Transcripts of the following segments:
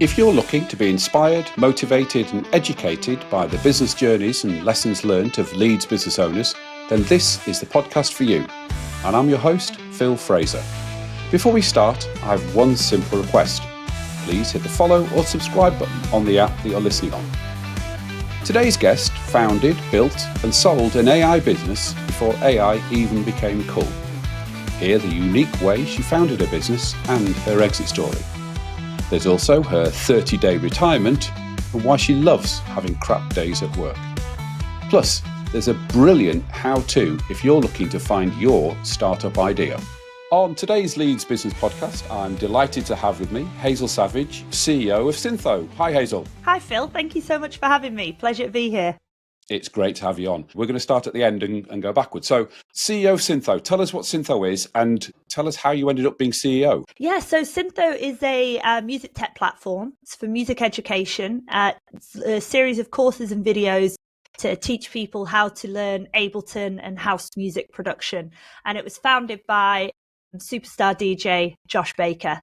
If you're looking to be inspired, motivated and educated by the business journeys and lessons learnt of Leeds business owners, then this is the podcast for you. And I'm your host, Phil Fraser. Before we start, I have one simple request. Please hit the follow or subscribe button on the app that you're listening on. Today's guest founded, built and sold an AI business before AI even became cool. Hear the unique way she founded her business and her exit story. There's also her 30-day retirement and why she loves having crap days at work. Plus, there's a brilliant how-to if you're looking to find your startup idea. On today's Leeds Business Podcast, I'm delighted to have with me Hazel Savage, CEO of Syntho. Hi, Hazel. Hi, Phil. Thank you so much for having me. Pleasure to be here. It's great to have you on. We're going to start at the end and go backwards. So, CEO of Syntho, tell us what Syntho is and tell us how you ended up being CEO. Yeah, so Syntho is a music tech platform. It's for music education. It's a series of courses and videos to teach people how to learn Ableton and house music production. And it was founded by superstar DJ Josh Baker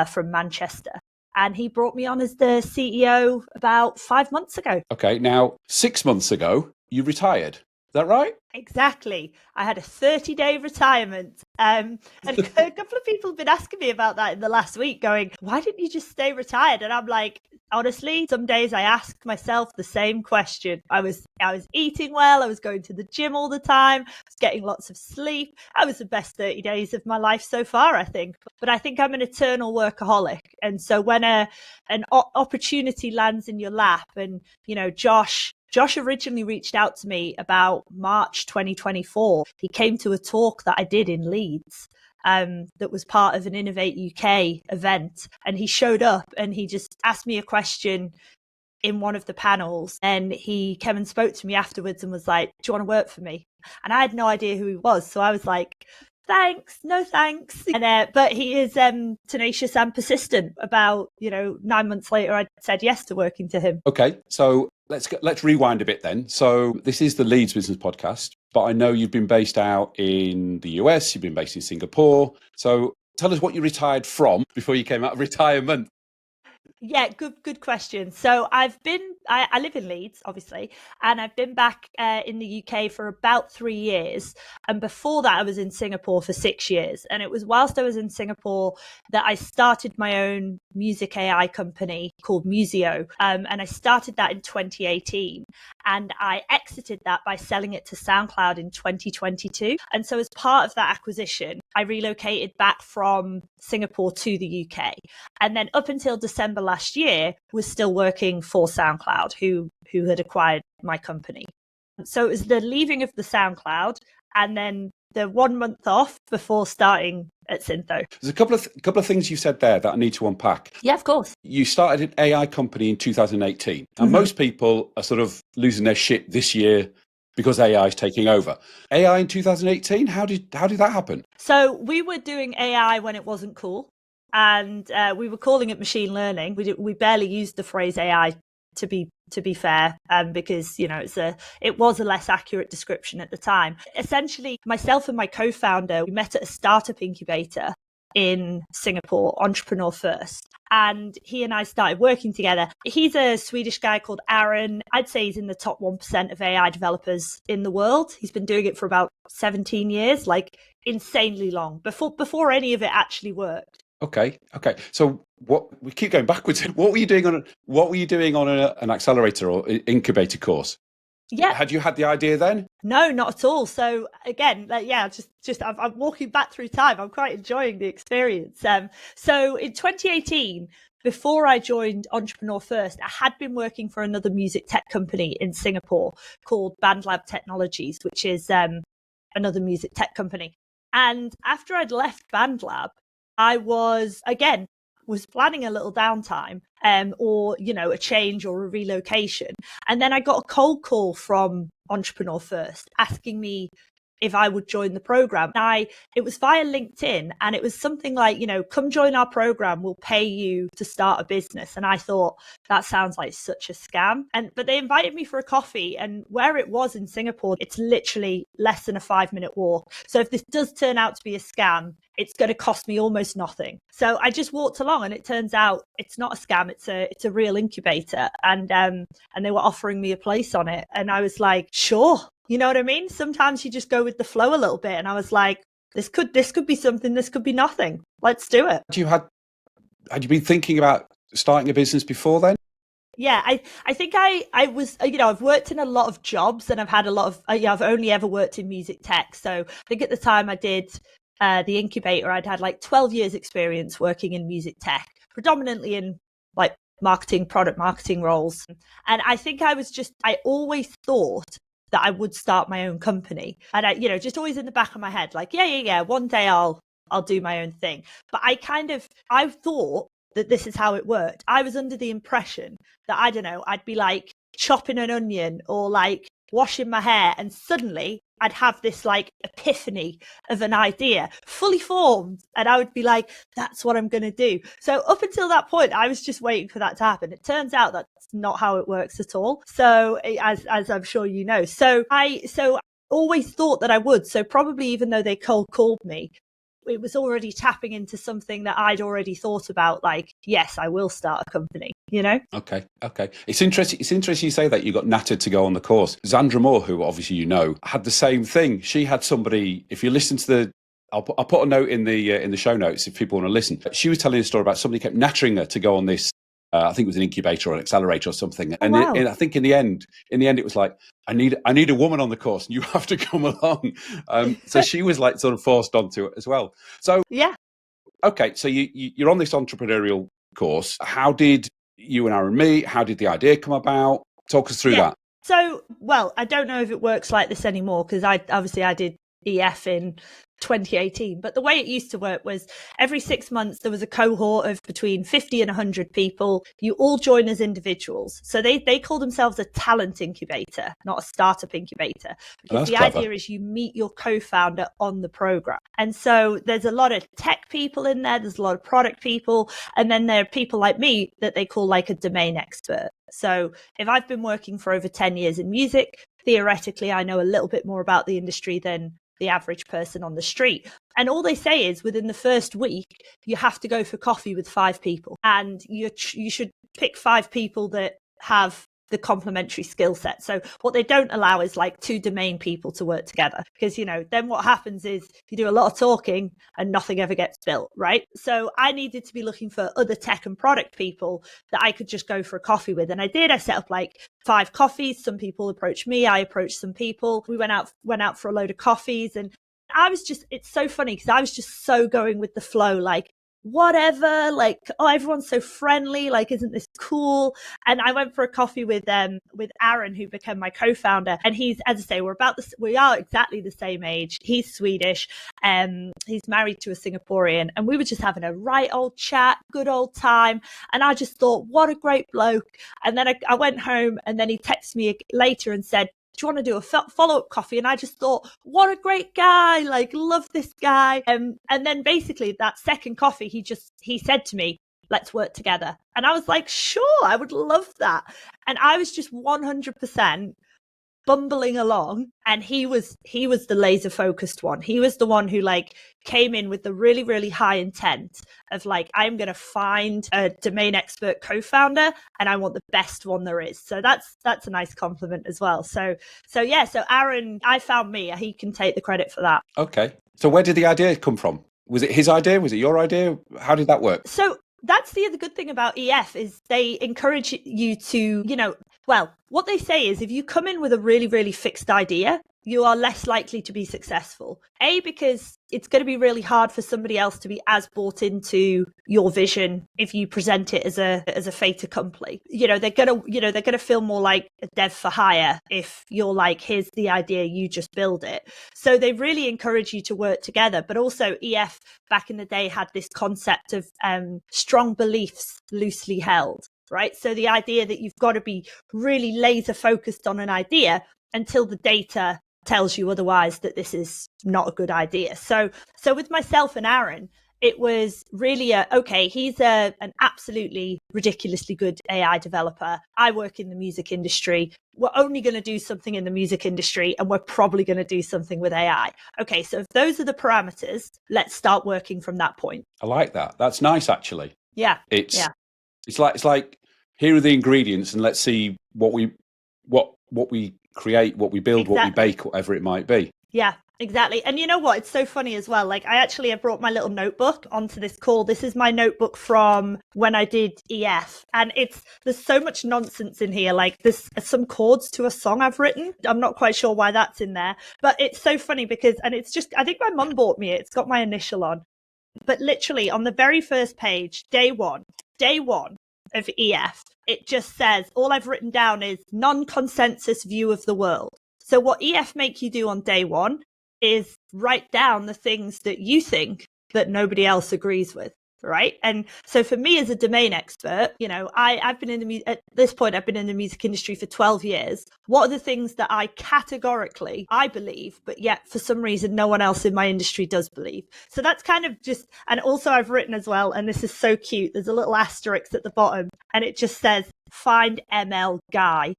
from Manchester. And he brought me on as the CEO about 5 months ago. Okay, now 6 months ago, you retired. Is that right? Exactly. I had a 30-day retirement. And a couple of people have been asking me about that in the last week, going, why didn't you just stay retired? And I'm like, honestly, some days I ask myself the same question. I was eating well. I was going to the gym all the time. I was getting lots of sleep. I was the best 30 days of my life so far, I think. But I think I'm an eternal workaholic. And so when an opportunity lands in your lap and, you know, Josh originally reached out to me about March 2024. He came to a talk that I did in Leeds that was part of an Innovate UK event. And he showed up and he just asked me a question in one of the panels. And he came and spoke to me afterwards and was like, do you want to work for me? And I had no idea who he was. So I was like, thanks, no thanks. And but he is tenacious and persistent. About 9 months later, I said yes to working to him. Okay, so let's rewind a bit then. So this is the Leeds Business Podcast, but I know you've been based out in the US, you've been based in Singapore. So tell us what you retired from before you came out of retirement. Yeah, good question. So I live in Leeds, obviously, and I've been back in the UK for about 3 years. And before that, I was in Singapore for 6 years. And it was whilst I was in Singapore that I started my own music AI company called Musio. And I started that in 2018. And I exited that by selling it to SoundCloud in 2022. And so as part of that acquisition, I relocated back from Singapore to the UK. And then up until December last year, was still working for SoundCloud, who had acquired my company. So it was the leaving of the SoundCloud and then the 1 month off before starting at Syntho. There's a couple of things you said there that I need to unpack. Yeah, of course. You started an AI company in 2018. And most people are sort of losing their shit this year because AI is taking over. AI in 2018, how did that happen? So we were doing AI when it wasn't cool. And we were calling it machine learning. We barely used the phrase AI, to be fair, because it was a less accurate description at the time. Essentially, myself and my co-founder, we met at a startup incubator in Singapore, Entrepreneur First, and he and I started working together. He's a Swedish guy called Aaron. I'd say he's in the top 1% of AI developers in the world. He's been doing it for about 17 years, like insanely long, before any of it actually worked. Okay. So we keep going backwards. What were you doing on an accelerator or incubator course? Yeah. Had you had the idea then? No, not at all. So again, I'm walking back through time. I'm quite enjoying the experience. So in 2018, before I joined Entrepreneur First, I had been working for another music tech company in Singapore called BandLab Technologies, which is another music tech company. And after I'd left BandLab, I was planning a little downtime or a change or a relocation. And then I got a cold call from Entrepreneur First asking me if I would join the program. It was via LinkedIn, and it was something like, come join our program, we'll pay you to start a business. And I thought, that sounds like such a scam. But they invited me for a coffee, and where it was in Singapore, it's literally less than a 5-minute walk. So if this does turn out to be a scam, it's going to cost me almost nothing. So I just walked along, and it turns out it's not a scam. It's a real incubator. And they were offering me a place on it. And I was like, sure. You know what I mean? Sometimes you just go with the flow a little bit. And I was like, this could be something, this could be nothing. Let's do it. Had you been thinking about starting a business before then? Yeah, I think I was, I've worked in a lot of jobs, and I've had a lot of, I've only ever worked in music tech. So I think at the time I did the Incubator, I'd had like 12 years experience working in music tech, predominantly in like product marketing roles. And I think I always thought that I would start my own company. And I, just always in the back of my head, like, yeah, one day I'll do my own thing. But I thought that this is how it worked. I was under the impression that, I don't know, I'd be like chopping an onion or like washing my hair, and suddenly I'd have this like epiphany of an idea fully formed, and I would be like, that's what I'm going to do. So up until that point, I was just waiting for that to happen. It turns out that's not how it works at all. So as I'm sure you know, so I always thought that I would. So probably even though they cold called me, it was already tapping into something that I'd already thought about, like, yes, I will start a company, Okay. It's interesting you say that you got nattered to go on the course. Zandra Moore, who obviously had the same thing. She had somebody, if you listen to I'll put a note in the show notes if people want to listen. She was telling a story about somebody kept nattering her to go on this, I think it was an incubator or an accelerator or something. And, wow. I think in the end, it was like, I need a woman on the course, and you have to come along. So she was like sort of forced onto it as well. So yeah. Okay, so you're on this entrepreneurial course. How did you and Aaron meet? How did the idea come about? Talk us through that. So, well, I don't know if it works like this anymore, because I did EF in 2018, but the way it used to work was every 6 months there was a cohort of between 50 and 100 people. You all join as individuals. So they call themselves a talent incubator, not a startup incubator, because the idea is you meet your co-founder on the program. And so there's a lot of tech people in there's a lot of product people, and then there are people like me that they call like a domain expert. So if I've been working for over 10 years in music, theoretically I know a little bit more about the industry than the average person on the street. And all they say is within the first week, you have to go for coffee with 5 people. And you should pick 5 people that have the complementary skill set. So what they don't allow is like 2 domain people to work together, because, then what happens is you do a lot of talking and nothing ever gets built, right? So I needed to be looking for other tech and product people that I could just go for a coffee with. And I did. I set up like 5 coffees. Some people approached me. I approached some people. We went out for a load of coffees. And it's so funny because I was just so going with the flow, like, whatever, like, oh, everyone's so friendly, like, isn't this cool? And I went for a coffee with Aaron, who became my co-founder, and he's, as I say, we are exactly the same age. He's Swedish, he's married to a Singaporean, and we were just having a right old chat, good old time. And I just thought, what a great bloke. And then I went home, and then he texted me later and said, do you want to do a follow-up coffee? And I just thought, what a great guy, like, love this guy. And then basically that second coffee, he said to me, let's work together. And I was like, sure, I would love that. And I was just 100% bumbling along, and he was the laser focused one. He was the one who like came in with the really, really high intent of like, I'm going to find a domain expert co-founder, and I want the best one there is. So that's a nice compliment as well. So Aaron, I found me. He can take the credit for that. Okay. So where did the idea come from? Was it his idea? Was it your idea? How did that work? So that's the other good thing about EF is they encourage you to, well, what they say is if you come in with a really, really fixed idea, you are less likely to be successful. Because it's going to be really hard for somebody else to be as bought into your vision if you present it as a fait accompli. They're gonna feel more like a dev for hire if you're like, here's the idea, you just build it. So they really encourage you to work together. But also EF back in the day had this concept of strong beliefs loosely held. Right. So the idea that you've got to be really laser focused on an idea until the data tells you otherwise that this is not a good idea. So with myself and Aaron, it was really okay, he's an absolutely ridiculously good AI developer. I work in the music industry. We're only going to do something in the music industry, and we're probably going to do something with AI. Okay, so if those are the parameters, let's start working from that point. I like that. That's nice, actually. Yeah. It's like here are the ingredients, and let's see what we create, what we build, what we bake, whatever it might be. Yeah, exactly. And you know what? It's so funny as well. Like, I brought my little notebook onto this call. This is my notebook from when I did EF. And there's so much nonsense in here. Like, there's some chords to a song I've written. I'm not quite sure why that's in there. But it's so funny because, and it's just, I think my mum bought me it. It's got my initial on. But literally on the very first page, day one of EF, it just says, all I've written down is non-consensus view of the world. So what EF make you do on day one is write down the things that you think that nobody else agrees with, right? And so for me as a domain expert, you know, I've been at this point, I've been in the music industry for 12 years. What are the things that I believe, but yet for some reason no one else in my industry does believe? So that's kind of just, and also I've written as well, and this is so cute, there's a little asterisk at the bottom and it just says, find ML guy.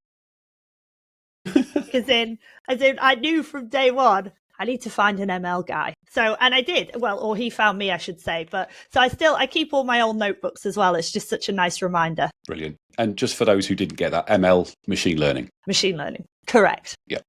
As in, I knew from day one, I need to find an ML guy. So, and I did. Well, or he found me, I should say. But so I keep all my old notebooks as well. It's just such a nice reminder. Brilliant. And just for those who didn't get that, ML, machine learning. Machine learning. Correct. Yeah.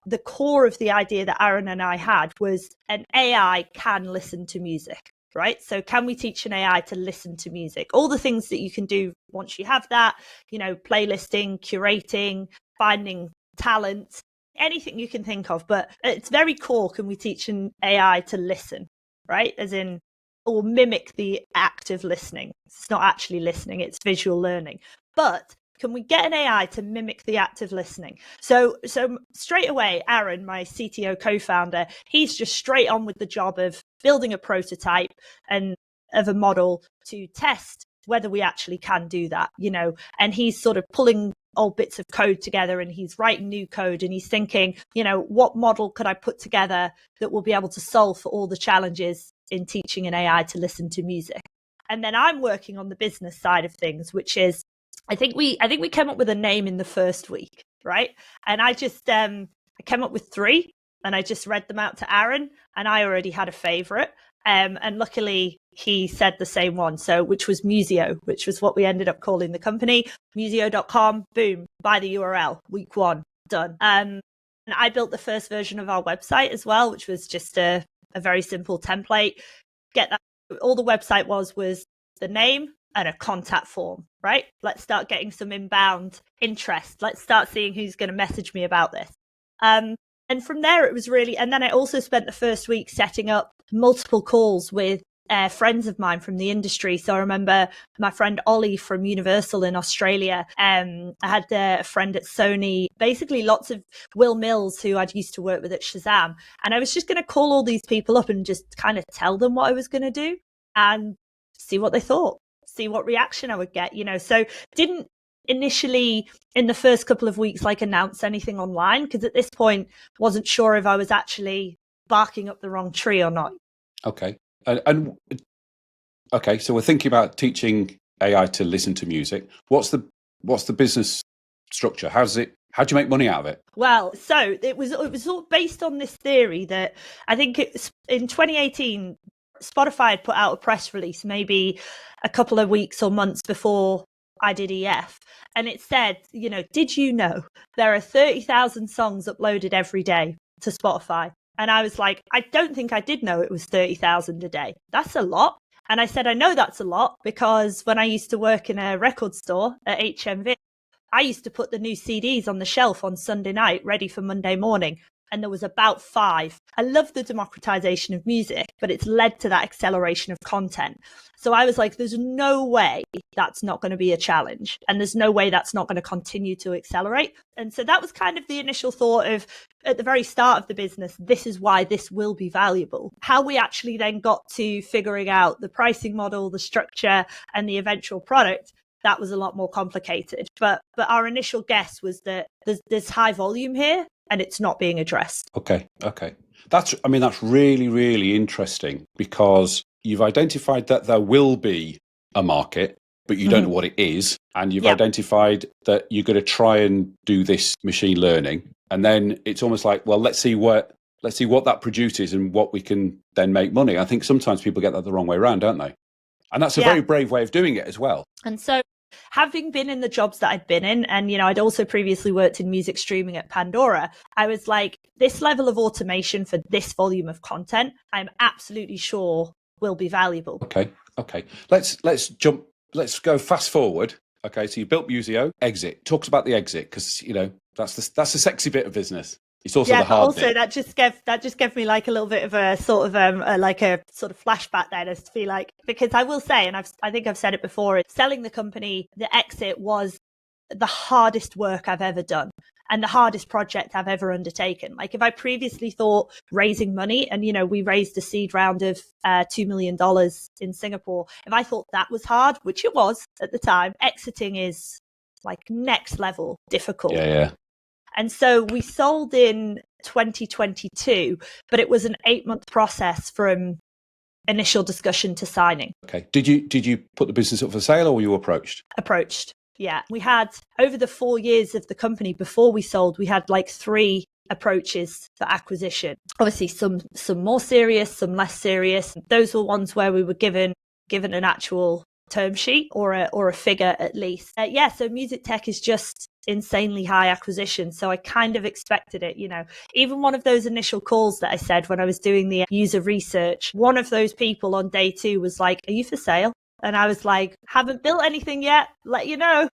The core of the idea that Aaron and I had was an AI can listen to music, right? So can we teach an AI to listen to music? All the things that you can do once you have that, you know, playlisting, curating, finding talent, anything you can think of, but it's very core. Can we teach an AI to listen, right? As in, or mimic the act of listening. It's not actually listening, it's visual learning. But can we get an AI to mimic the act of listening? So straight away, Aaron, my CTO co-founder, he's just straight on with the job of building a prototype and of a model to test whether we actually can do that, you know, and he's sort of pulling old bits of code together and he's writing new code and he's thinking, you know, what model could I put together that will be able to solve for all the challenges in teaching an AI to listen to music? And then I'm working on the business side of things, which is, I think we came up with a name in the first week, right? And I just I came up with 3 and I just read them out to Aaron and I already had a favorite. And luckily he said the same one. So, which was Musio, which was what we ended up calling the company. Musio.com, boom, buy the URL, week 1, done. And I built the first version of our website as well, which was just a very simple template. Get that. All the website was the name and a contact form, right? Let's start getting some inbound interest. Let's start seeing who's going to message me about this. And from there, it was really, and then I also spent the first week setting up multiple calls with friends of mine from the industry. So I remember my friend Ollie from Universal in Australia. I had a friend at Sony, basically lots of Will Mills, who I'd used to work with at Shazam. And I was just going to call all these people up and just kind of tell them what I was going to do and see what they thought, see what reaction I would get, you know. So didn't initially in the first couple of weeks like announce anything online, because at this point wasn't sure if I was actually barking up the wrong tree or not. Okay. And okay, so we're thinking about teaching AI to listen to music. What's the business structure? How do you make money out of it? Well, so it was all based on this theory that I think it's in 2018 Spotify had put out a press release maybe a couple of weeks or months before I did EF, and it said, you know, did you know there are 30,000 songs uploaded every day to Spotify? And I was like, I don't think I did know it was 30,000 a day. That's a lot. And I said, I know that's a lot because when I used to work in a record store at HMV, I used to put the new CDs on the shelf on Sunday night, ready for Monday morning. And there was about 5. I love the democratization of music, but it's led to that acceleration of content. So I was like, there's no way that's not going to be a challenge. And there's no way that's not going to continue to accelerate. And so that was kind of the initial thought of, at the very start of the business, this is why this will be valuable. How we actually then got to figuring out the pricing model, the structure, and the eventual product, that was a lot more complicated. But our initial guess was that there's high volume here. and it's not being addressed. Okay. That's really, really interesting, because you've identified that there will be a market, but you don't know what it is. And you've identified that you're going to try and do this machine learning. And then it's almost like, well, let's see what that produces and what we can then make money. I think sometimes people get that the wrong way around, don't they? And that's a very brave way of doing it as well. And so, having been in the jobs that I'd been in, and, I'd also previously worked in music streaming at Pandora, I was like, this level of automation for this volume of content, I'm absolutely sure will be valuable. Okay. Let's go fast forward. Okay, so you built Musio, exit. Talks about the exit, because, that's the sexy bit of business. It's also the hard bit. That just gave me like a little bit of a sort of flashback there, just to feel like, because I will say, and I think I've said it before, selling the company, the exit was the hardest work I've ever done and the hardest project I've ever undertaken. Like, if I previously thought raising money, and we raised a seed round of $2 million in Singapore, if I thought that was hard, which it was at the time, exiting is like next level difficult. Yeah. And so we sold in 2022, but it was an 8-month process from initial discussion to signing. Okay. Did you put the business up for sale, or were you approached? Approached. Yeah. We had, over the 4 years of the company before we sold, we had like 3 approaches for acquisition. Obviously some more serious, some less serious. Those were ones where we were given an actual term sheet or a figure at least. So music tech is just insanely high acquisition. So I kind of expected it, even one of those initial calls that I said when I was doing the user research, one of those people on day 2 was like, "Are you for sale?" And I was like, "Haven't built anything yet, let you know."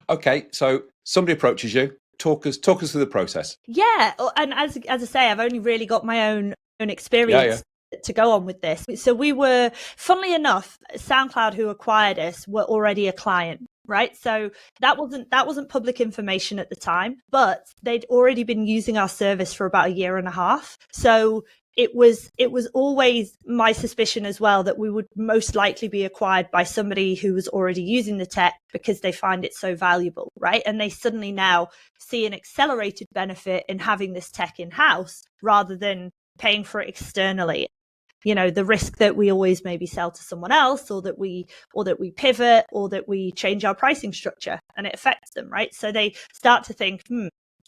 Okay. So somebody approaches you. Talk us through the process. Yeah. And as I say, I've only really got my own experience to go on with this. So we were, funnily enough, SoundCloud, who acquired us, were already a client, right? So that wasn't public information at the time, but they'd already been using our service for about 1.5 years. So it was always my suspicion as well that we would most likely be acquired by somebody who was already using the tech because they find it so valuable, right? And they suddenly now see an accelerated benefit in having this tech in-house rather than paying for it externally. The risk that we always maybe sell to someone else, or that we pivot, or that we change our pricing structure, and it affects them, right? So they start to think,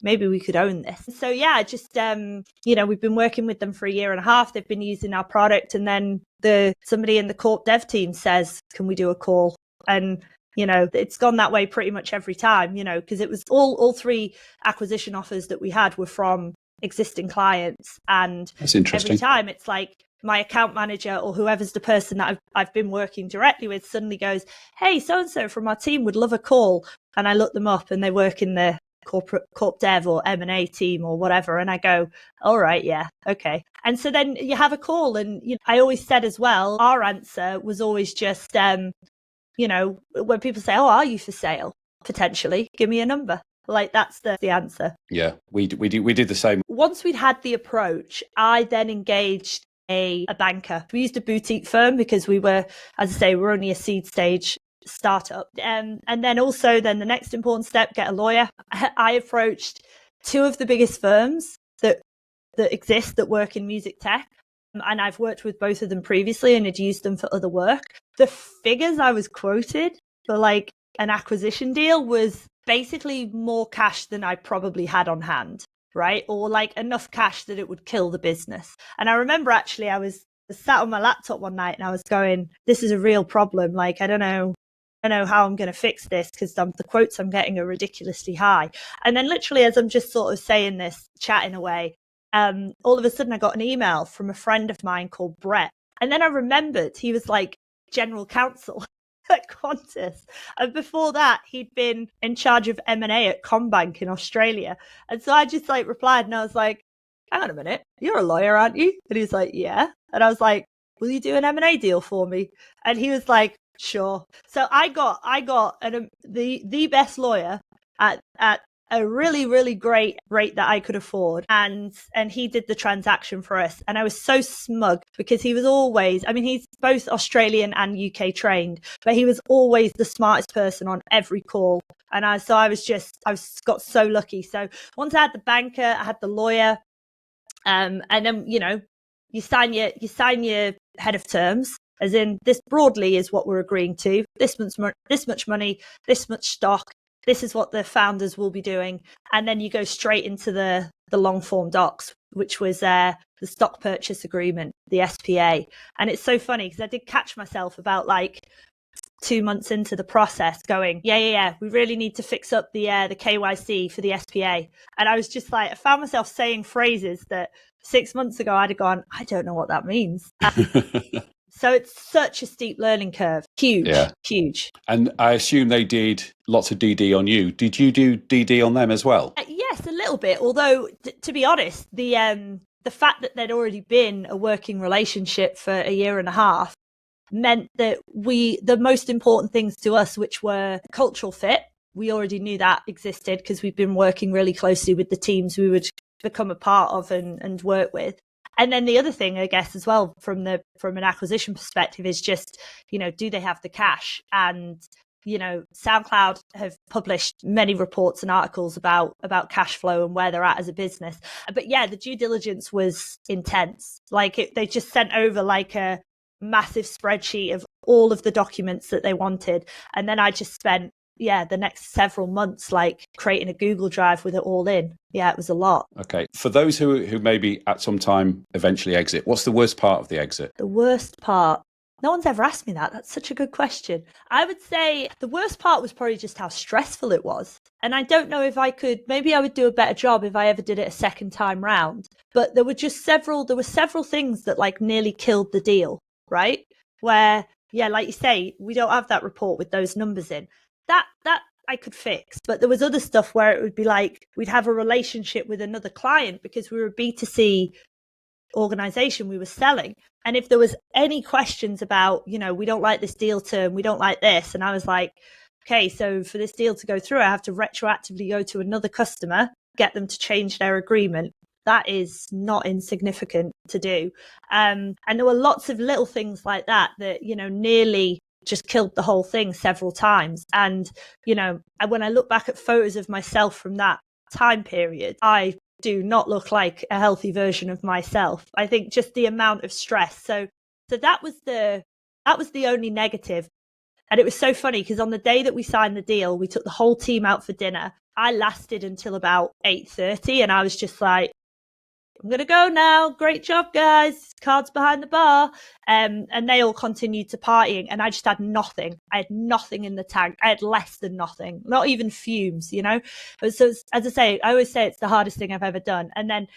maybe we could own this. So we've been working with them for 1.5 years. They've been using our product, and then somebody in the corp dev team says, "Can we do a call?" And it's gone that way pretty much every time, because it was all 3 acquisition offers that we had were from existing clients. And that's interesting. Every time it's like my account manager or whoever's the person that I've been working directly with suddenly goes, "Hey, so-and-so from our team would love a call." And I look them up and they work in the corp dev or M&A team or whatever. And I go, "All right, yeah, okay." And so then you have a call. And I always said as well, our answer was always just, when people say, "Oh, are you for sale?" Potentially, give me a number. Like, that's the answer. Yeah, we did the same. Once we'd had the approach, I then engaged a banker. We used a boutique firm because we were, as I say, we're only a seed stage startup. And then the next important step, get a lawyer. I approached 2 of the biggest firms that exist that work in music tech. And I've worked with both of them previously and had used them for other work. The figures I was quoted for like an acquisition deal was basically more cash than I probably had on hand, right? Or like enough cash that it would kill the business. And I remember actually I was sat on my laptop one night and I was going, "This is a real problem. Like, I don't know how I'm going to fix this because the quotes I'm getting are ridiculously high." And then literally as I'm just sort of saying this, chatting away, all of a sudden I got an email from a friend of mine called Brett. And then I remembered he was like general counsel at Qantas. And before that, he'd been in charge of M&A at Combank in Australia. And so I just like replied and I was like, "Hang on a minute, you're a lawyer, aren't you?" And he was like, "Yeah." And I was like, "Will you do an M&A deal for me?" And he was like, "Sure." So I got the best lawyer at a really, really great rate that I could afford. And he did the transaction for us. And I was so smug because he was always, he's both Australian and UK trained, but he was always the smartest person on every call And I got so lucky. So once I had the banker, I had the lawyer, and then, you sign your head of terms, as in this broadly is what we're agreeing to. This much money, this much stock. This is what the founders will be doing. And then you go straight into the long form docs, which was the stock purchase agreement, the SPA. And it's so funny because I did catch myself about like 2 months into the process going, yeah, we really need to fix up the KYC for the SPA. And I was just like, I found myself saying phrases that 6 months ago I'd have gone, I don't know what that means. So it's such a steep learning curve. Huge. And I assume they did lots of DD on you. Did you do DD on them as well? Yes, a little bit. Although, to be honest, the fact that there'd already been a working relationship for a year and a half meant that the most important things to us, which were cultural fit, we already knew that existed because we've been working really closely with the teams we would become a part of and work with. And then the other thing, I guess, as well, from an acquisition perspective is just, do they have the cash? And, SoundCloud have published many reports and articles about cash flow and where they're at as a business. But yeah, the due diligence was intense. Like they just sent over like a massive spreadsheet of all of the documents that they wanted. And then I just spent the next several months like creating a Google Drive with it all in. Yeah, it was a lot. Okay. For those who maybe at some time eventually exit, what's the worst part of the exit? The worst part? No one's ever asked me that. That's such a good question. I would say the worst part was probably just how stressful it was. And I don't know if maybe I would do a better job if I ever did it a second time round. But there were several things that like nearly killed the deal, right? Where, like you say, we don't have that report with those numbers in. That I could fix. But there was other stuff where it would be like we'd have a relationship with another client because we were a B2C organization we were selling. And if there was any questions about, we don't like this deal term, we don't like this. And I was like, okay, so for this deal to go through, I have to retroactively go to another customer, get them to change their agreement. That is not insignificant to do. And there were lots of little things like that, nearly just killed the whole thing several times. And, when I look back at photos of myself from that time period, I do not look like a healthy version of myself. I think just the amount of stress. So that was the only negative. And it was so funny because on the day that we signed the deal, we took the whole team out for dinner. I lasted until about 8:30 and I was just like, I'm going to go now. Great job, guys. Cards behind the bar. And they all continued to partying. And I just had nothing. I had nothing in the tank. I had less than nothing, not even fumes, So as I say, I always say it's the hardest thing I've ever done. And then,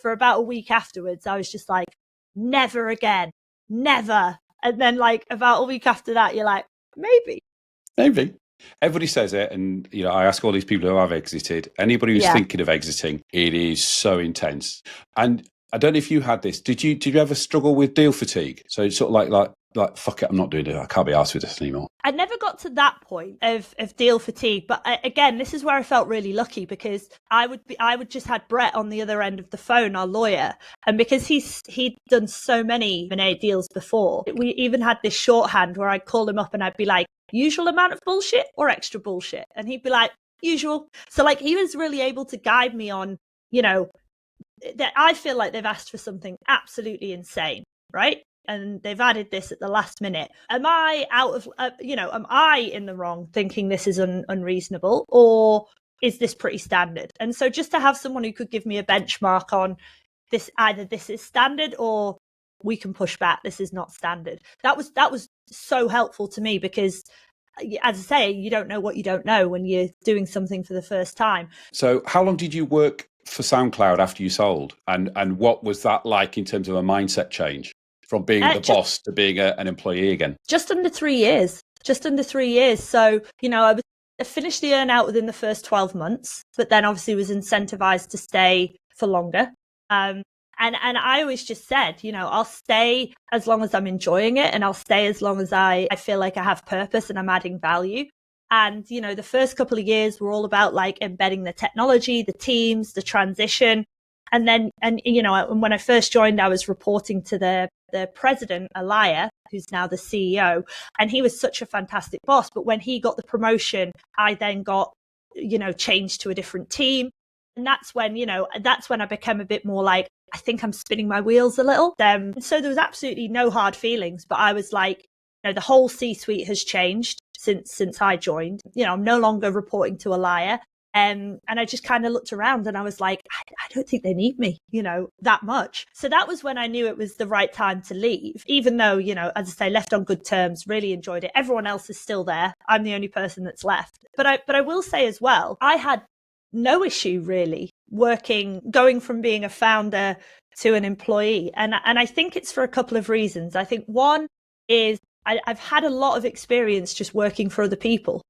for about a week afterwards, I was just like, never again, never. And then like about a week after that, you're like, maybe. Everybody says it, and I ask all these people who have exited. Anybody who's thinking of exiting, it is so intense. And I don't know if you had this. Did you ever struggle with deal fatigue? So it's sort of like fuck it, I'm not doing it. I can't be arsed with this anymore. I never got to that point of deal fatigue, but again, this is where I felt really lucky because I would just had Brett on the other end of the phone, our lawyer, and because he'd done so many M&A deals before, we even had this shorthand where I'd call him up and I'd be like, usual amount of bullshit or extra bullshit? And he'd be like, usual. So like he was really able to guide me on, that I feel like they've asked for something absolutely insane, right? And they've added this at the last minute. Am I am I in the wrong thinking this is unreasonable, or is this pretty standard? And so just to have someone who could give me a benchmark on this, either this is standard or we can push back, this is not standard. That was so helpful to me because, as I say, you don't know what you don't know when you're doing something for the first time. So how long did you work for SoundCloud after you sold? And what was that like in terms of a mindset change from being the boss to being an employee again? Just under 3 years. So, I finished the earn out within the first 12 months, but then obviously was incentivized to stay for longer. And I always just said, I'll stay as long as I'm enjoying it, and I'll stay as long as I feel like I have purpose and I'm adding value. And, the first couple of years were all about like embedding the technology, the teams, the transition. And then, and when I first joined, I was reporting to the the president, Alaya, who's now the CEO, and he was such a fantastic boss. But when he got the promotion, I then got, changed to a different team. And that's when I became a bit more like, I think I'm spinning my wheels a little. So there was absolutely no hard feelings, but I was like, the whole C-suite has changed since I joined. I'm no longer reporting to Alaya. And I just kind of looked around and I was like, I don't think they need me, that much. So that was when I knew it was the right time to leave, even though, as I say, left on good terms, really enjoyed it. Everyone else is still there. I'm the only person that's left. But I will say as well, I had no issue really going from being a founder to an employee. And I think it's for a couple of reasons. I think one is I've had a lot of experience just working for other people,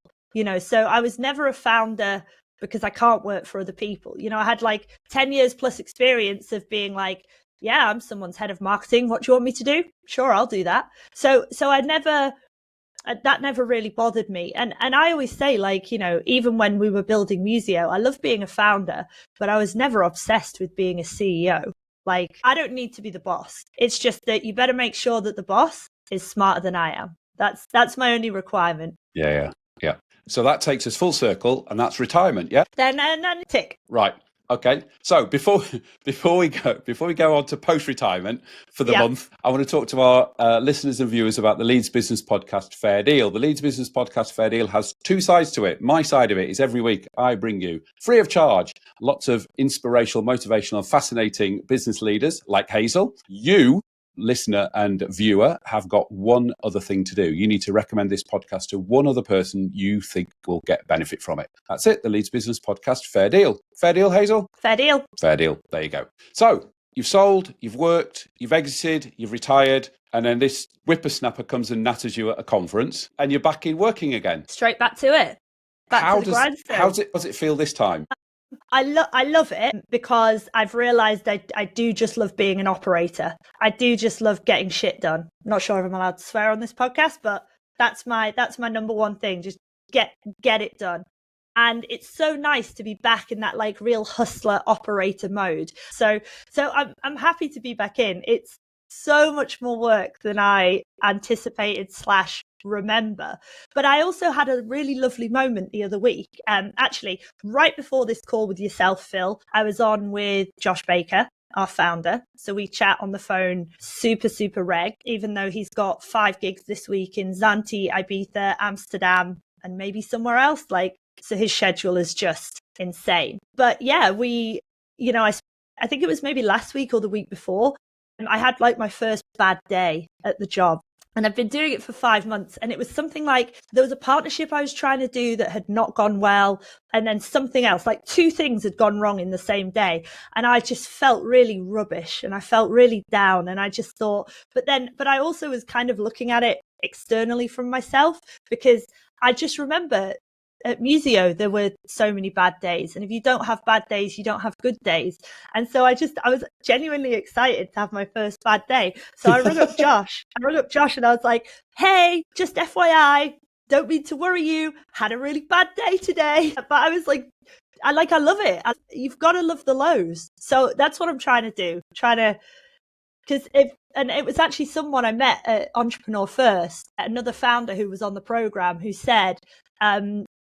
so I was never a founder because I can't work for other people. I had like 10 years plus experience of being like, yeah, I'm someone's head of marketing. What do you want me to do? Sure, I'll do that. So that never really bothered me. And I always say, like, even when we were building Musio, I love being a founder, but I was never obsessed with being a CEO. Like, I don't need to be the boss. It's just that you better make sure that the boss is smarter than I am. That's my only requirement. Yeah. So that takes us full circle, and that's retirement. Yeah. Then tick. Right. Okay. So before we go on to post-retirement for the month, I want to talk to our listeners and viewers about the Leeds Business Podcast Fair Deal. The Leeds Business Podcast Fair Deal has two sides to it. My side of it is every week I bring you, free of charge, lots of inspirational, motivational, fascinating business leaders like Hazel. You, listener and viewer, have got one other thing to do. You need to recommend this podcast to one other person you think will get benefit from it. That's it. The Leeds Business Podcast Fair Deal. Fair deal, Hazel? Fair deal. Fair deal. There you go. So you've sold, you've worked, you've exited, you've retired, and then this whippersnapper comes and natters you at a conference and you're back in working again. Straight back to it. Back to the grindstone. How does it feel this time? I love it because I've realized I do just love being an operator. I do just love getting shit done. I'm not sure if I'm allowed to swear on this podcast, but that's my number one thing. Just get it done. And it's so nice to be back in that like real hustler operator mode. So I'm happy to be back in. It's so much more work than I anticipated / remember. But I also had a really lovely moment the other week. Actually, right before this call with yourself, Phil, I was on with Josh Baker, our founder. So we chat on the phone super reg, even though he's got 5 gigs this week in Zante, Ibiza, Amsterdam, and maybe somewhere else. So his schedule is just insane. But yeah, I think it was maybe last week or the week before, and I had like my first bad day at the job. And I've been doing it for 5 months. And it was something like there was a partnership I was trying to do that had not gone well. And then something else, like 2 things had gone wrong in the same day. And I just felt really rubbish and I felt really down. And I just thought, but I also was kind of looking at it externally from myself, because I just remember at Musio, there were so many bad days. And if you don't have bad days, you don't have good days. And so I was genuinely excited to have my first bad day. So I rung up Josh. And I was like, hey, just FYI, don't mean to worry you. Had a really bad day today. But I was like, I love it. You've got to love the lows. So that's what I'm trying to do. Because it was actually someone I met at Entrepreneur First, another founder who was on the program, who said,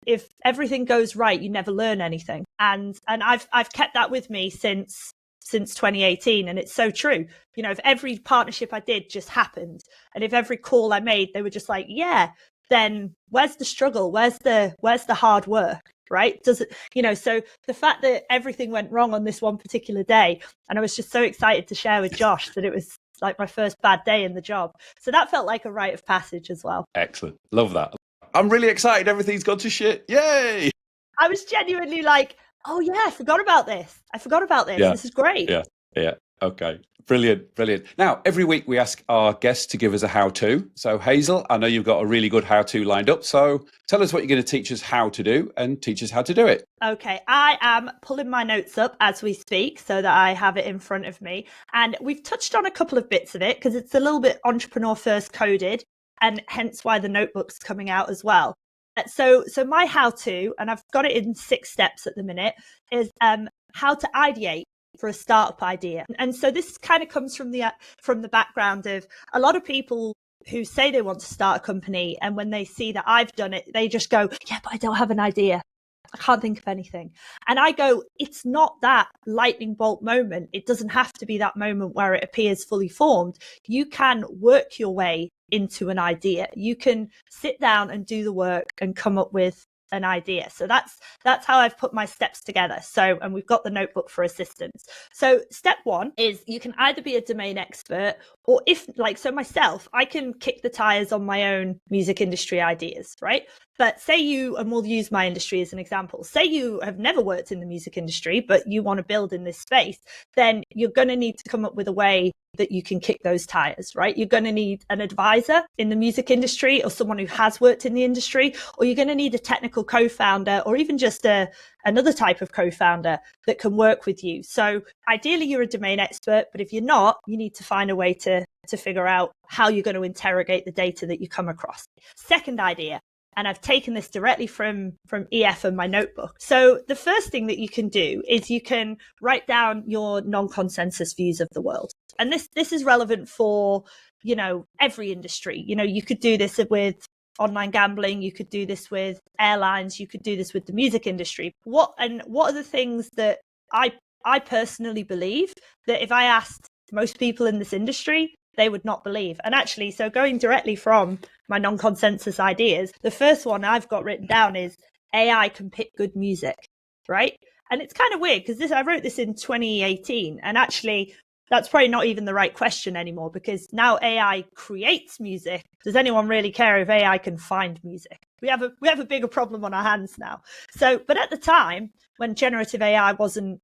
if everything goes right, you never learn anything. And I've kept that with me since 2018. And it's so true. If every partnership I did just happened, and if every call I made, they were just like, yeah, then where's the struggle? Where's the hard work? Right? Does it, so the fact that everything went wrong on this one particular day, and I was just so excited to share with Josh that it was like my first bad day in the job. So that felt like a rite of passage as well. Excellent. Love that. I'm really excited. Everything's gone to shit. Yay. I was genuinely like, oh yeah, I forgot about this. Yeah. This is great. Yeah. Okay. Brilliant. Now, every week we ask our guests to give us a how-to. So Hazel, I know you've got a really good how-to lined up. So tell us what you're going to teach us how to do and teach us how to do it. Okay. I am pulling my notes up as we speak so that I have it in front of me. And we've touched on a couple of bits of it because it's a little bit Entrepreneur First coded, and hence why the notebook's coming out as well. So my how-to, and I've got it in 6 steps at the minute, is how to ideate. for a startup idea. And so this kind of comes from the background of a lot of people who say they want to start a company, and when they see that I've done it, they just go, yeah, but I don't have an idea. I can't think of anything. And I go, it's not that lightning bolt moment. It doesn't have to be that moment where it appears fully formed. You can work your way into an idea. You can sit down and do the work and come up with an idea. So that's how I've put my steps together. So, and we've got the notebook for assistance. So step one is you can either be a domain expert, or if so myself, I can kick the tires on my own music industry ideas, right? But say you, and we'll use my industry as an example, say you have never worked in the music industry, but you want to build in this space, then you're going to need to come up with a way that you can kick those tires, right? You're going to need an advisor in the music industry, or someone who has worked in the industry, or you're going to need a technical co-founder, or even just another type of co-founder that can work with you. So ideally you're a domain expert, but if you're not, you need to find a way to figure out how you're going to interrogate the data that you come across. Second idea, and I've taken this directly from EF and my notebook. So the first thing that you can do is you can write down your non-consensus views of the world. And this is relevant for, every industry. You could do this with online gambling, you could do this with airlines, you could do this with the music industry. What are the things that I personally believe that if I asked most people in this industry, they would not believe? And actually, so going directly from my non-consensus ideas, the first one I've got written down is AI can pick good music, right? And it's kind of weird because I wrote this in 2018, and actually that's probably not even the right question anymore, because now AI creates music. Does anyone really care if AI can find music? We have a bigger problem on our hands now. So, but at the time when generative AI wasn't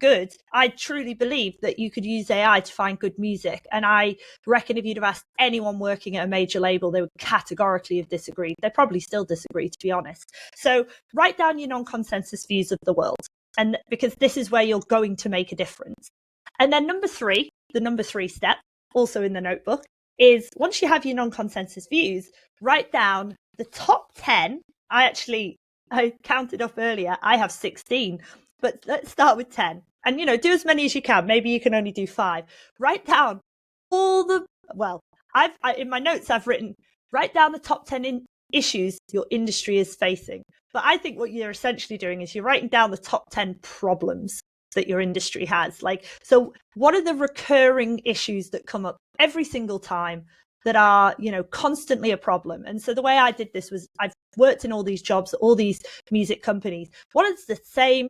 good, I truly believed that you could use AI to find good music. And I reckon if you'd have asked anyone working at a major label, they would categorically have disagreed. They probably still disagree, to be honest. So write down your non-consensus views of the world, and because this is where you're going to make a difference. And then the number three step, also in the notebook, is once you have your non-consensus views, write down the top 10. I counted up earlier, I have 16. But let's start with 10, and, do as many as you can. Maybe you can only do 5. Write down in my notes, I've written, write down the top 10 issues your industry is facing. But I think what you're essentially doing is you're writing down the top 10 problems that your industry has. So what are the recurring issues that come up every single time that are, constantly a problem? And so the way I did this was I've worked in all these jobs, all these music companies. What is the same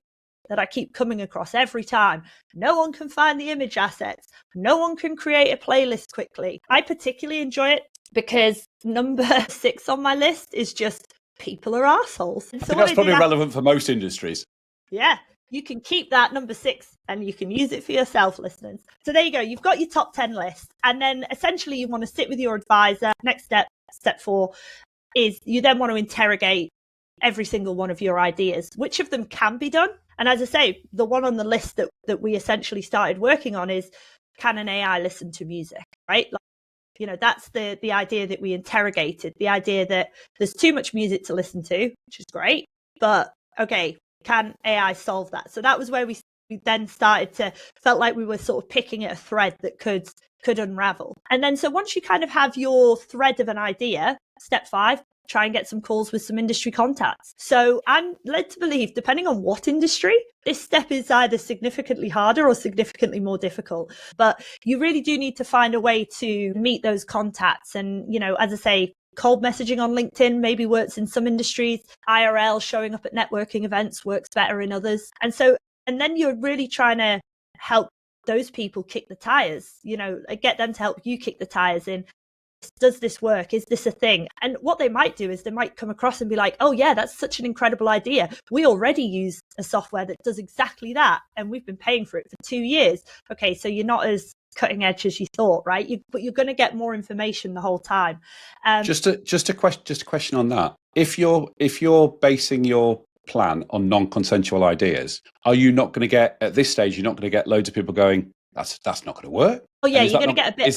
that I keep coming across every time? No one can find the image assets. No one can create a playlist quickly. I particularly enjoy it because number 6 on my list is just people are assholes. So I think that's probably relevant for most industries. Yeah, you can keep that number 6 and you can use it for yourself, listeners. So there you go. You've got your top 10 list. And then essentially you want to sit with your advisor. Next step 4, is you then want to interrogate every single one of your ideas. Which of them can be done? And as I say, the one on the list that we essentially started working on is, can an AI listen to music, right? That's the idea that we interrogated, the idea that there's too much music to listen to, which is great, but okay, can AI solve that? So that was where we then felt like we were sort of picking at a thread that could unravel. And then so once you kind of have your thread of an idea, step 5, try and get some calls with some industry contacts. So I'm led to believe, depending on what industry, this step is either significantly harder or significantly more difficult. But you really do need to find a way to meet those contacts. And, as I say, cold messaging on LinkedIn maybe works in some industries. IRL, showing up at networking events, works better in others. And then you're really trying to help those people kick the tires, get them to help you kick the tires in. Does this work? Is this a thing? And what they might do is they might come across and be like, oh yeah, that's such an incredible idea. We already use a software that does exactly that, and we've been paying for it for 2 years. Okay, so you're not as cutting edge as you thought, right? But you're going to get more information the whole time. Just a question on that. If you're basing your plan on non-consensual ideas, are you not going to get, at this stage, you're not going to get loads of people going, that's not going to work? Oh yeah, you're going to get a bit.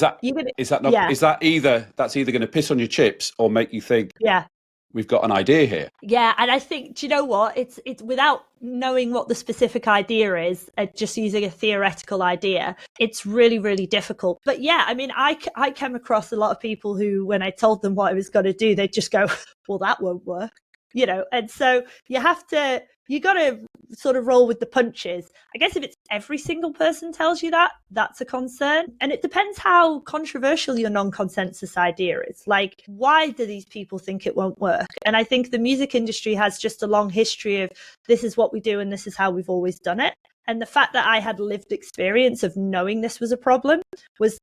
That's either going to piss on your chips or make you think, yeah, we've got an idea here. Yeah, and I think, do you know what? It's without knowing what the specific idea is, just using a theoretical idea, it's really, really difficult. But yeah, I mean, I came across a lot of people who, when I told them what I was going to do, they'd just go, well, that won't work. And so you got to sort of roll with the punches. I guess if it's every single person tells you that, that's a concern. And it depends how controversial your non-consensus idea is. Like, why do these people think it won't work? And I think the music industry has just a long history of this is what we do and this is how we've always done it. And the fact that I had lived experience of knowing this was a problem was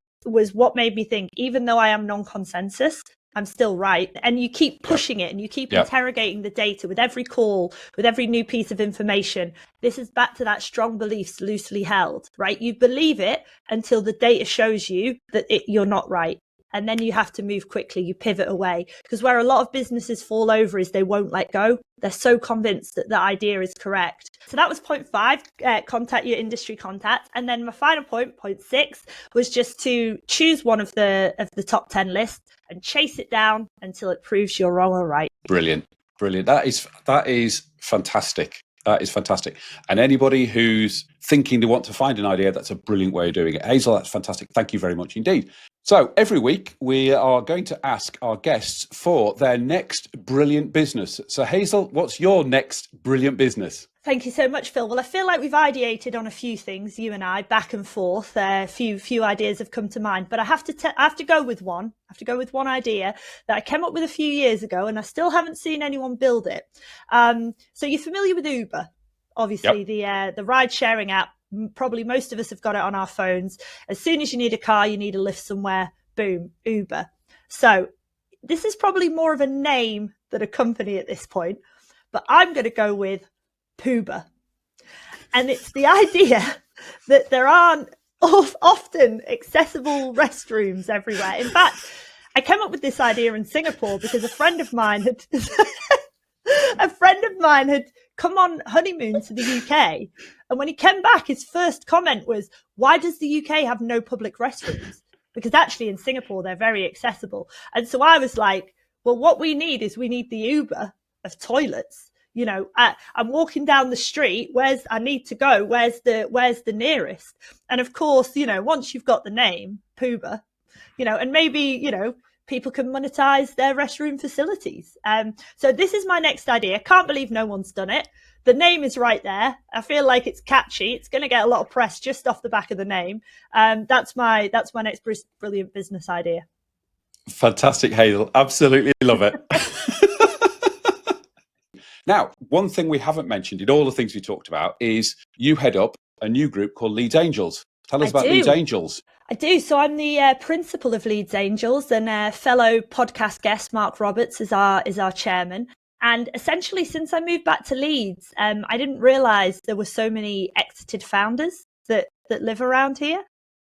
what made me think, even though I am non-consensus, I'm still right. And you keep pushing it and you keep interrogating the data with every call, with every new piece of information. This is back to that strong beliefs loosely held, right? You believe it until the data shows you that you're not right. And then you have to move quickly. You pivot away. Because where a lot of businesses fall over is they won't let go. They're so convinced that the idea is correct. So that was point 5, contact your industry contacts. And then my final point 6, was just to choose one of the top 10 lists and chase it down until it proves you're wrong or right. Brilliant. That is fantastic. That is fantastic. And anybody who's thinking they want to find an idea, that's a brilliant way of doing it. Hazel, that's fantastic. Thank you very much indeed. So every week we are going to ask our guests for their next brilliant business. So Hazel, what's your next brilliant business? Thank you so much, Phil. Well, I feel like we've ideated on a few things, you and I, back and forth. A few ideas have come to mind, but I have to go with one. I have to go with one idea that I came up with a few years ago, and I still haven't seen anyone build it. So you're familiar with Uber, obviously. Yep. The ride-sharing app. Probably most of us have got it on our phones. As soon as you need a car, you need a lift somewhere, boom, Uber. So this is probably more of a name than a company at this point, but I'm going to go with Poober. And it's the idea that there aren't often accessible restrooms everywhere. In fact, I came up with this idea in Singapore because a friend of mine had come on honeymoon to the UK. And when he came back, his first comment was, why does the UK have no public restrooms? Because actually in Singapore, they're very accessible. And so I was like, well, what we need the Uber of toilets. I'm walking down the street. I need to go? Where's the nearest? And of course, once you've got the name, Poober, and maybe, people can monetize their restroom facilities. So this is my next idea. I can't believe no one's done it. The name is right there. I feel like it's catchy. It's going to get a lot of press just off the back of the name. That's my next brilliant business idea. Fantastic, Hazel. Absolutely love it. Now, one thing we haven't mentioned in all the things we talked about is you head up a new group called Leeds Angels. Tell us about Leeds Angels. I do. So I'm the principal of Leeds Angels, and fellow podcast guest Mark Roberts is our chairman. And essentially, since I moved back to Leeds, I didn't realise there were so many exited founders that live around here.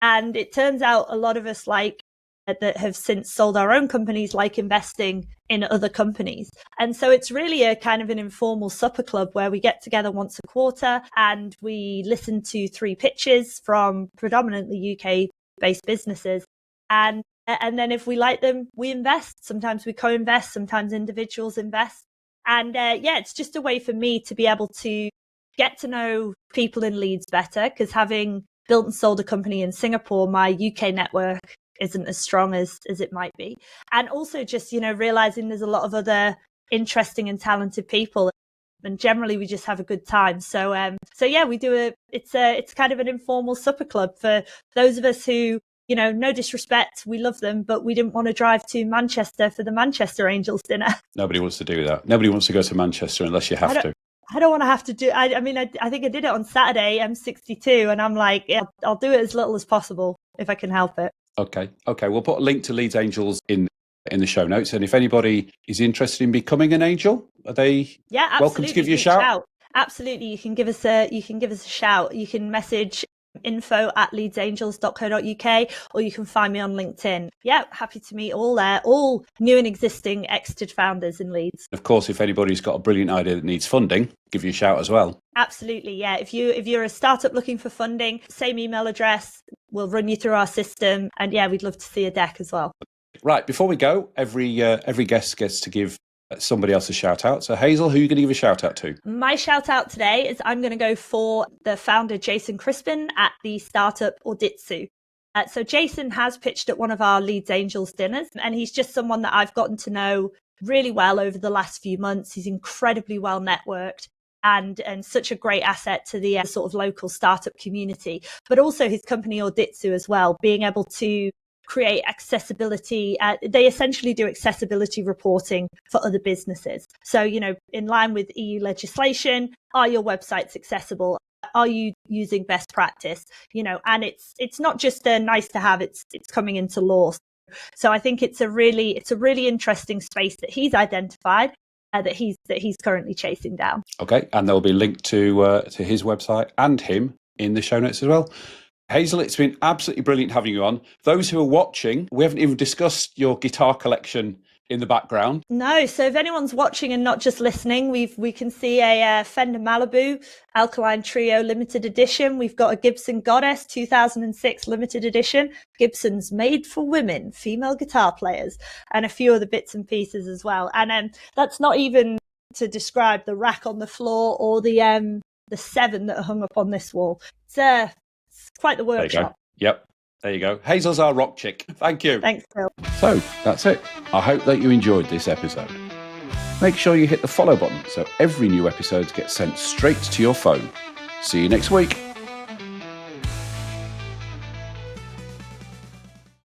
And it turns out a lot of us that have since sold our own companies like investing in other companies. And so it's really a kind of an informal supper club where we get together once a quarter and we listen to 3 pitches from predominantly UK-based businesses. And then if we like them, we invest. Sometimes we co-invest, sometimes individuals invest. And it's just a way for me to be able to get to know people in Leeds better, because having built and sold a company in Singapore, my UK network isn't as strong as it might be. And also just, realizing there's a lot of other interesting and talented people, and generally we just have a good time. So we do it's kind of an informal supper club for those of us who, no disrespect, we love them, but we didn't want to drive to Manchester for the Manchester Angels dinner. Nobody wants to do that. Nobody wants to go to Manchester unless you have to. I don't want to have to do. I think I did it on Saturday, M62, and I'm like, I'll do it as little as possible if I can help it. Okay. We'll put a link to Leeds Angels in the show notes, and if anybody is interested in becoming an angel, are they welcome to give you a shout? Absolutely, you can give us a shout. You can message info@leedsangels.co.uk, or you can find me on LinkedIn. Yeah, happy to meet all new and existing exited founders in Leeds. Of course, if anybody's got a brilliant idea that needs funding, give you a shout as well. Absolutely, yeah. If you're a startup looking for funding, same email address, we'll run you through our system, and we'd love to see a deck as well. Right, before we go, every guest gets to give somebody else's shout out. So Hazel, who are you going to give a shout out to? My shout out today is I'm going to go for the founder, Jason Crispin, at the startup Auditsu. So Jason has pitched at one of our Leeds Angels dinners, and he's just someone that I've gotten to know really well over the last few months. He's incredibly well networked and such a great asset to the sort of local startup community, but also his company Auditsu as well, being able to create accessibility. They essentially do accessibility reporting for other businesses. So, in line with EU legislation, are your websites accessible? Are you using best practice? And it's not just a nice to have, it's coming into law. So I think it's a really interesting space that he's identified, that he's currently chasing down. Okay, and there'll be a link to his website and him in the show notes as well. Hazel, it's been absolutely brilliant having you on. Those who are watching, we haven't even discussed your guitar collection in the background. No, so if anyone's watching and not just listening, we can see a Fender Malibu Alkaline Trio limited edition. We've got a Gibson Goddess 2006 limited edition. Gibson's made for women, female guitar players, and a few other bits and pieces as well. And that's not even to describe the rack on the floor or the 7 that are hung up on this wall. It's quite the workshop. Yep. There you go. Hazel's our rock chick. Thank you. Thanks, Phil. So that's it. I hope that you enjoyed this episode. Make sure you hit the follow button so every new episode gets sent straight to your phone. See you next week.